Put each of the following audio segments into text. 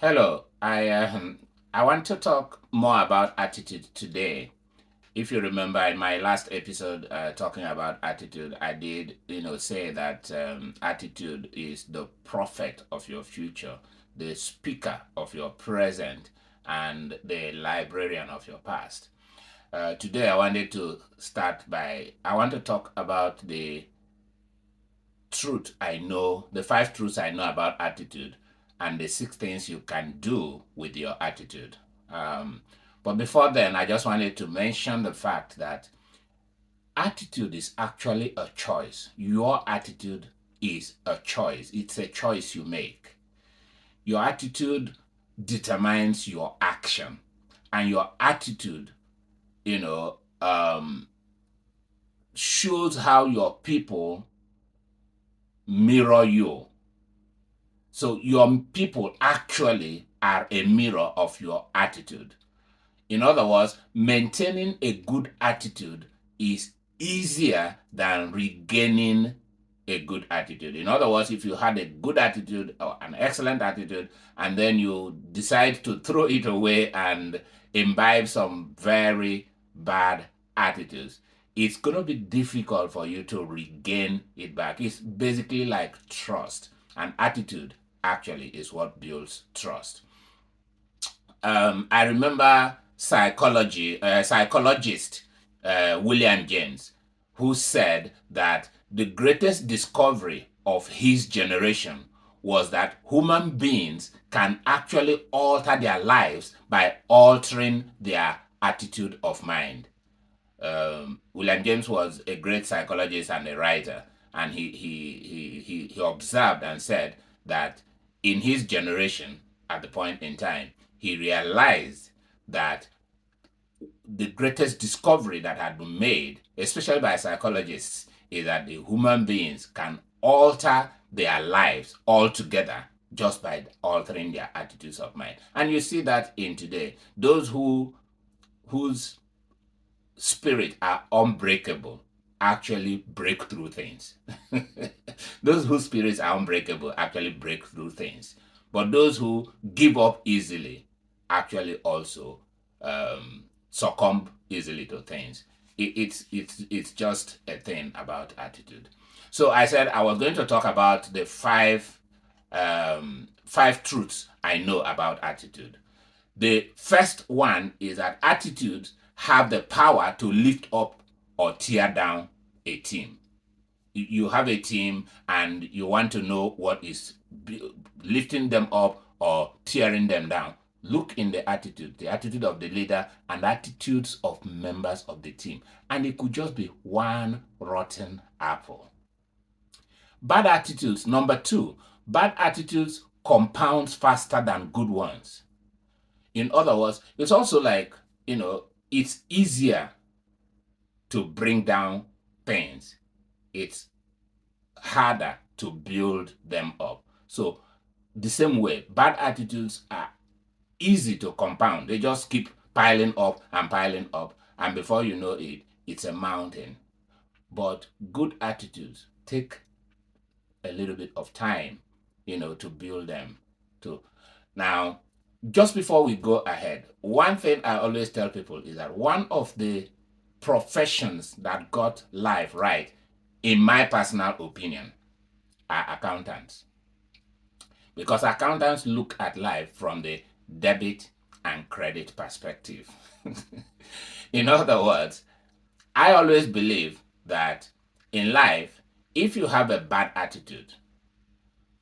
Hello, I want to talk more about attitude today. If you remember in my last episode talking about attitude, I did say that attitude is the prophet of your future, the speaker of your present, and the librarian of your past. Today, I want to talk about the 5 truths I know about attitude, and the 6 things you can do with your attitude. Um, but before then, I just wanted to mention the fact that attitude is actually a choice. Your attitude is a choice, it's a choice you make. Your attitude determines your action, and your attitude, you know, shows how your people mirror you. So your people actually are a mirror of your attitude. In other words, maintaining a good attitude is easier than regaining a good attitude. In other words, if you had a good attitude or an excellent attitude, and then you decide to throw it away and imbibe some very bad attitudes, it's going to be difficult for you to regain it back. It's basically like trust. And attitude actually is what builds trust. I remember psychologist William James, who said that the greatest discovery of his generation was that human beings can actually alter their lives by altering their attitude of mind. William James was a great psychologist and a writer, and he observed and said that in his generation, at the point in time, he realized that the greatest discovery that had been made, especially by psychologists, is that the human beings can alter their lives altogether just by altering their attitudes of mind. And you see that in today. Those whose spirit are unbreakable actually break through things. Those whose spirits are unbreakable actually break through things. But those who give up easily actually also succumb easily to things. It's just a thing about attitude. So I said I was going to talk about the five truths I know about attitude. The first one is that attitudes have the power to lift up or tear down a team. You have a team and you want to know what is lifting them up or tearing them down. Look in the attitude of the leader and attitudes of members of the team. And it could just be one rotten apple. Bad attitudes, number two, bad attitudes compounds faster than good ones. In other words, it's also like, it's easier to bring down things. It's harder to build them up. So, the same way, bad attitudes are easy to compound. They just keep piling up and piling up. And before you know it, it's a mountain. But good attitudes take a little bit of time, to build them. To Now, just before we go ahead, one thing I always tell people is that one of the professions that got life right, in my personal opinion, are accountants. Because accountants look at life from the debit and credit perspective. In other words, I always believe that in life, if you have a bad attitude,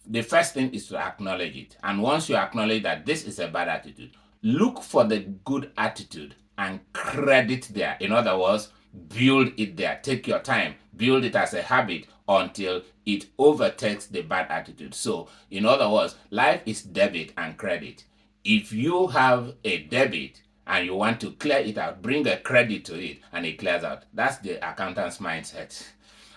the first thing is to acknowledge it. And once you acknowledge that this is a bad attitude, look for the good attitude and credit there. In other words, build it there. Take your time, build it as a habit until it overtakes the bad attitude. So, in other words, life is debit and credit. If you have a debit and you want to clear it out, bring a credit to it and it clears out. That's the accountant's mindset.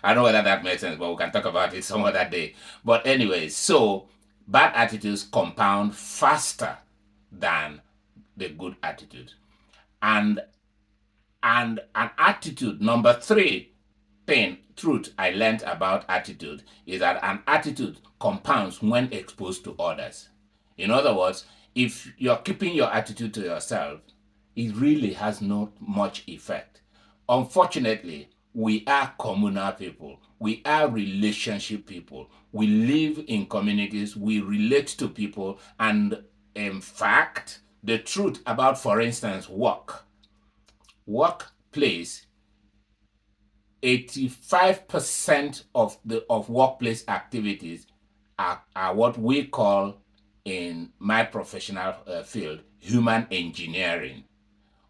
I don't know whether that makes sense, but we can talk about it some other day. But anyways, so bad attitudes compound faster than the good attitude. And an attitude, number three truth I learned about attitude is that an attitude compounds when exposed to others. In other words, if you're keeping your attitude to yourself, it really has not much effect. Unfortunately, we are communal people. We are relationship people. We live in communities. We relate to people. And in fact, the truth about, for instance, workplace, 85% of workplace activities are what we call, in my professional field, human engineering.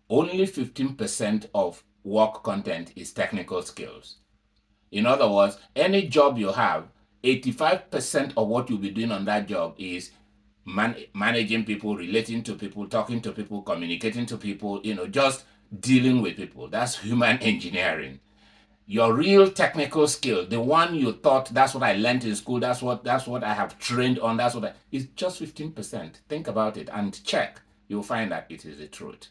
Only 15% of work content is technical skills. In other words, any job you have, 85% of what you'll be doing on that job is managing people, relating to people, talking to people, communicating to people, just dealing with people. That's human engineering. Your real technical skill, the one you thought, that's what I learned in school, that's what I have trained on, is just 15%. Think about it and check. You'll find that it is the truth.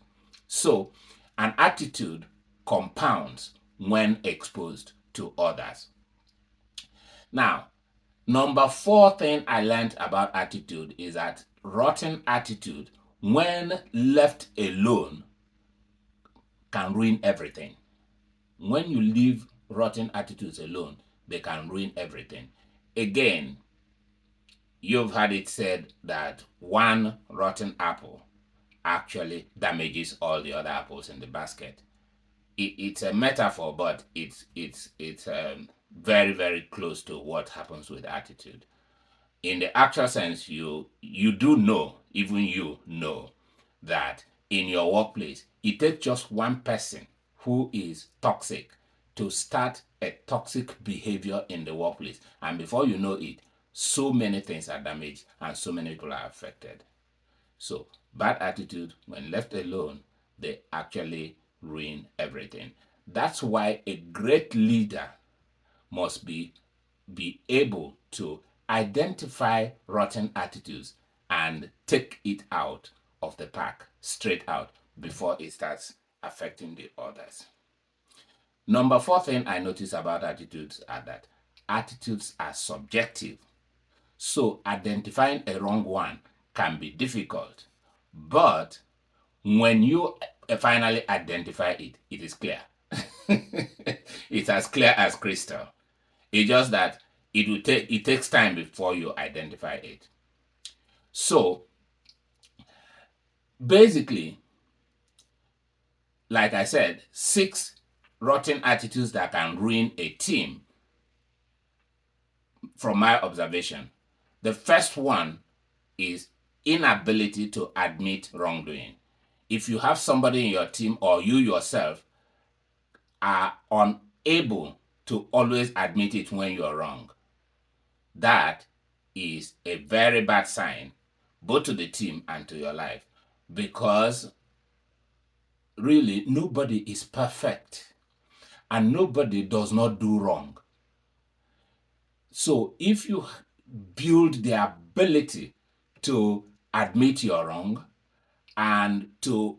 So, an attitude compounds when exposed to others. Now, number 4 thing I learned about attitude is that rotten attitude, when left alone, can ruin everything. When you leave rotten attitudes alone, they can ruin everything. Again, you've had it said that one rotten apple actually damages all the other apples in the basket. It's a metaphor, but it's very, very close to what happens with attitude. In the actual sense, you do know, even you know, that in your workplace, it takes just one person who is toxic to start a toxic behavior in the workplace. And before you know it, so many things are damaged and so many people are affected. So, bad attitude, when left alone, they actually ruin everything. That's why a great leader must be able to identify rotten attitudes and take it out of the pack, straight out, before it starts affecting the others. Number 4 thing I notice about attitudes are that attitudes are subjective. So identifying a wrong one can be difficult. But when you finally identify it, it is clear. It's as clear as crystal. It's just that it takes time before you identify it. So basically, like I said, 6 rotten attitudes that can ruin a team from my observation. The first one is inability to admit wrongdoing. If you have somebody in your team or you yourself are unable to always admit it when you're wrong, that is a very bad sign, both to the team and to your life, because really nobody is perfect and nobody does not do wrong. So if you build the ability to admit you're wrong and to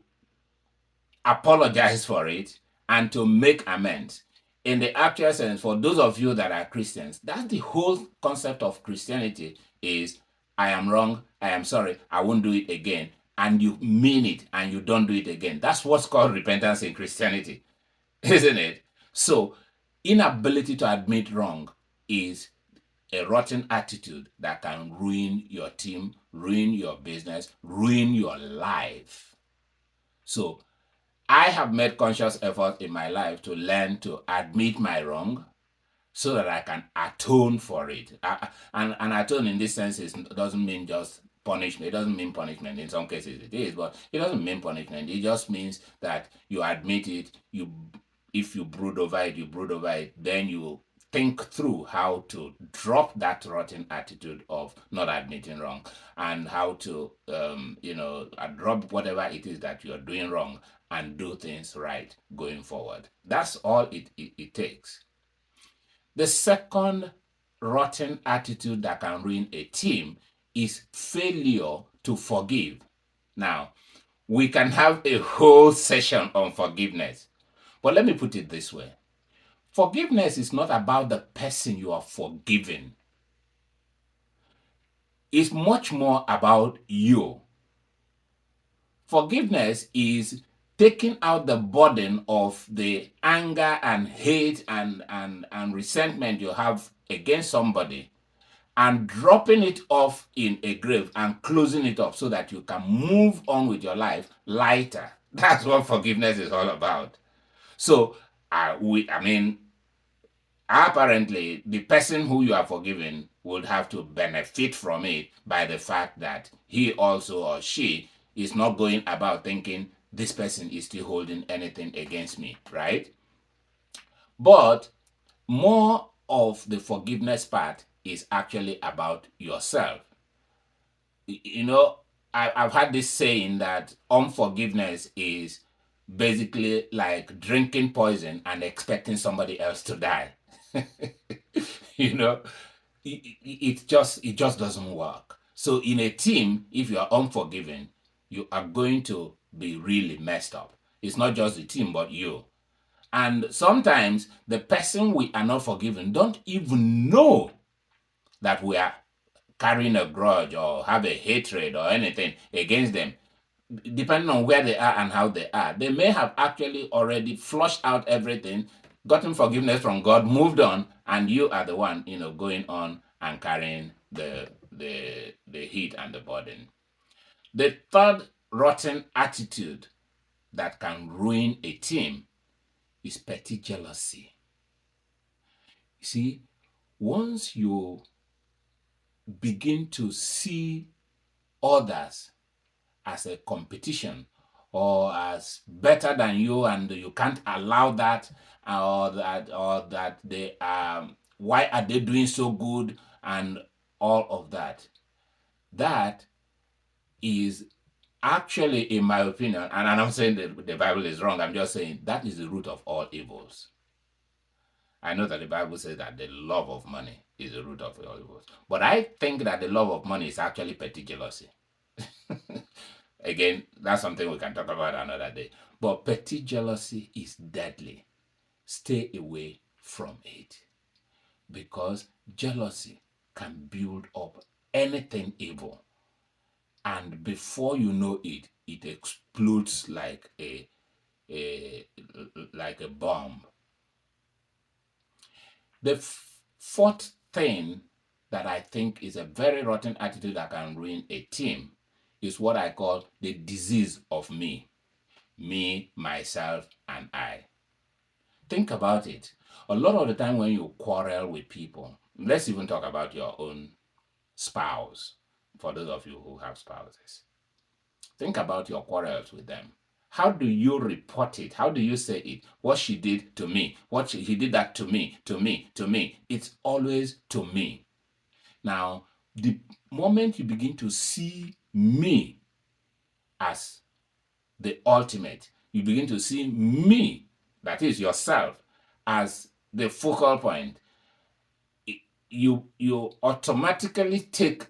apologize for it and to make amends, in the actual sense, for those of you that are Christians, that's the whole concept of Christianity is, I am wrong, I am sorry, I won't do it again. And you mean it and you don't do it again. That's what's called repentance in Christianity, isn't it? So, inability to admit wrong is a rotten attitude that can ruin your team, ruin your business, ruin your life. So, I have made conscious effort in my life to learn to admit my wrong so that I can atone for it. And atone in this sense doesn't mean just punishment. It doesn't mean punishment. In some cases it is, but it doesn't mean punishment. It just means that you admit it. If you brood over it, you brood over it. Then you think through how to drop that rotten attitude of not admitting wrong, and how to drop whatever it is that you're doing wrong and do things right going forward. That's all it takes. The second rotten attitude that can ruin a team is failure to forgive. Now, we can have a whole session on forgiveness, but let me put it this way. Forgiveness is not about the person you are forgiving. is much more about you. Forgiveness is taking out the burden of the anger and hate and resentment you have against somebody and dropping it off in a grave and closing it up so that you can move on with your life lighter. That's what forgiveness is all about. So, I mean, apparently, the person who you are forgiving would have to benefit from it by the fact that he also or she is not going about thinking this person is still holding anything against me, right? But more of the forgiveness part is actually about yourself. You know, I've had this saying that unforgiveness is basically like drinking poison and expecting somebody else to die. you know, it just doesn't work. So in a team, if you are unforgiving, you are going to be really messed up. It's not just the team, but you. And sometimes the person we are not forgiving don't even know that we are carrying a grudge or have a hatred or anything against them, depending on where they are and how they are. They may have actually already flushed out everything, gotten forgiveness from God, moved on, and you are the one, going on and carrying the heat and the burden. The third rotten attitude that can ruin a team is petty jealousy. See, once you begin to see others as a competition or as better than you and you can't allow that, or that they why are they doing so good and all of that is actually, in my opinion, and I'm not saying that the Bible is wrong, I'm just saying that is the root of all evils. I know that the Bible says that the love of money is the root of all evils, but I think that the love of money is actually petty jealousy. Again, that's something we can talk about another day. But petty jealousy is deadly. Stay away from it, because jealousy can build up anything evil, and before you know it, it explodes like a bomb. The fourth thing that I think is a very rotten attitude that can ruin a team is what I call the disease of me. Me, myself, and I. Think about it. A lot of the time when you quarrel with people, let's even talk about your own spouse, for those of you who have spouses. Think about your quarrels with them. How do you report it? How do you say it? What she did to me, he did that to me, to me, to me. It's always to me. Now, the moment you begin to see me as the ultimate, you begin to see me, that is yourself, as the focal point, you automatically take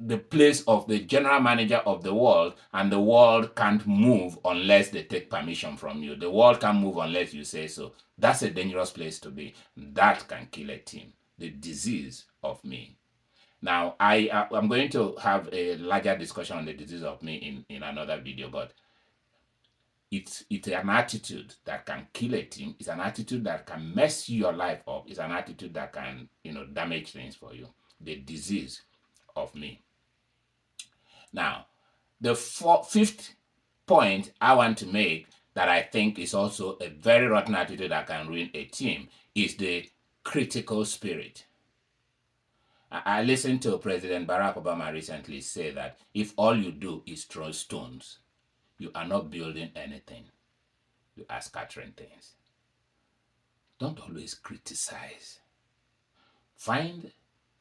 the place of the general manager of the world, and the world can't move unless they take permission from you. The world can't move unless you say so. That's a dangerous place to be. That can kill a team. The disease of me. Now, I'm going to have a larger discussion on the disease of me in another video, but it's an attitude that can kill a team. It's an attitude that can mess your life up. It's an attitude that can, damage things for you. The disease of me. Now, the fifth point I want to make that I think is also a very rotten attitude that can ruin a team is the critical spirit. I listened to President Barack Obama recently say that if all you do is throw stones, you are not building anything. You are scattering things. Don't always criticize. Find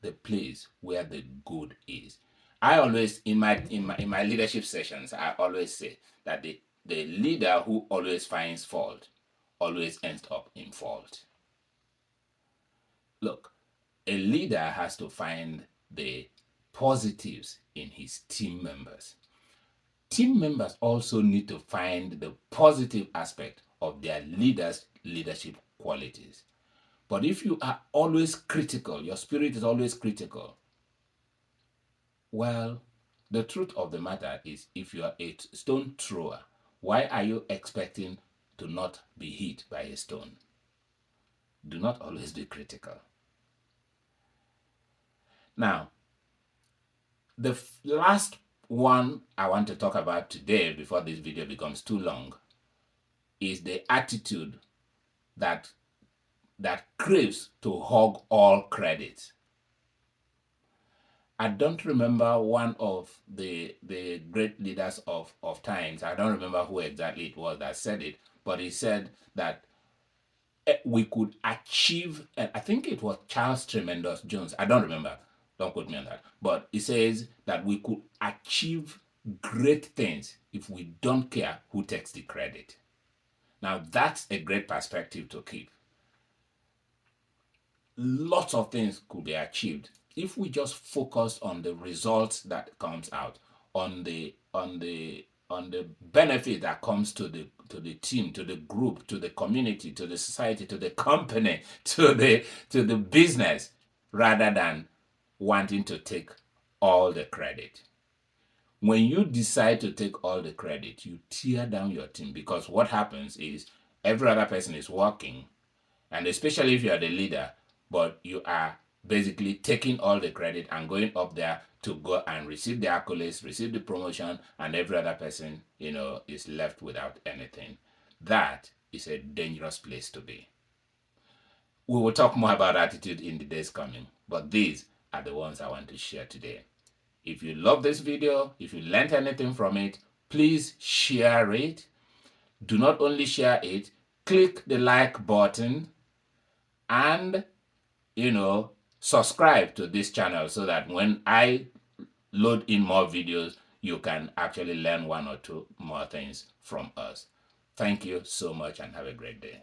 the place where the good is. I always, in my leadership sessions, I always say that the leader who always finds fault always ends up in fault. Look, a leader has to find the positives in his team members. Team members also need to find the positive aspect of their leaders' leadership qualities. But if you are always critical, your spirit is always critical, Well, the truth of the matter is, if you are a stone thrower, why are you expecting to not be hit by a stone? Do not always be critical. Now, the last one I want to talk about today, before this video becomes too long, is the attitude that craves to hog all credit. I don't remember one of the great leaders of times. I don't remember who exactly it was that said it, but he said that we could achieve, and I think it was Charles Tremendous Jones. I don't remember. Don't quote me on that. But he says that we could achieve great things if we don't care who takes the credit. Now, that's a great perspective to keep. Lots of things could be achieved if we just focus on the results that comes out, on the benefit that comes to the team, to the group, to the community, to the society, to the company, to the business, rather than wanting to take all the credit. When you decide to take all the credit, you tear down your team, because what happens is every other person is working, and especially if you are the leader, but you are basically taking all the credit and going up there to go and receive the accolades, receive the promotion, and every other person, is left without anything. That is a dangerous place to be. We will talk more about attitude in the days coming, but these are the ones I want to share today. If you love this video, if you learned anything from it, please share it. Do not only share it, click the like button and subscribe to this channel, so that when I load in more videos, you can actually learn one or two more things from us. Thank you so much and have a great day.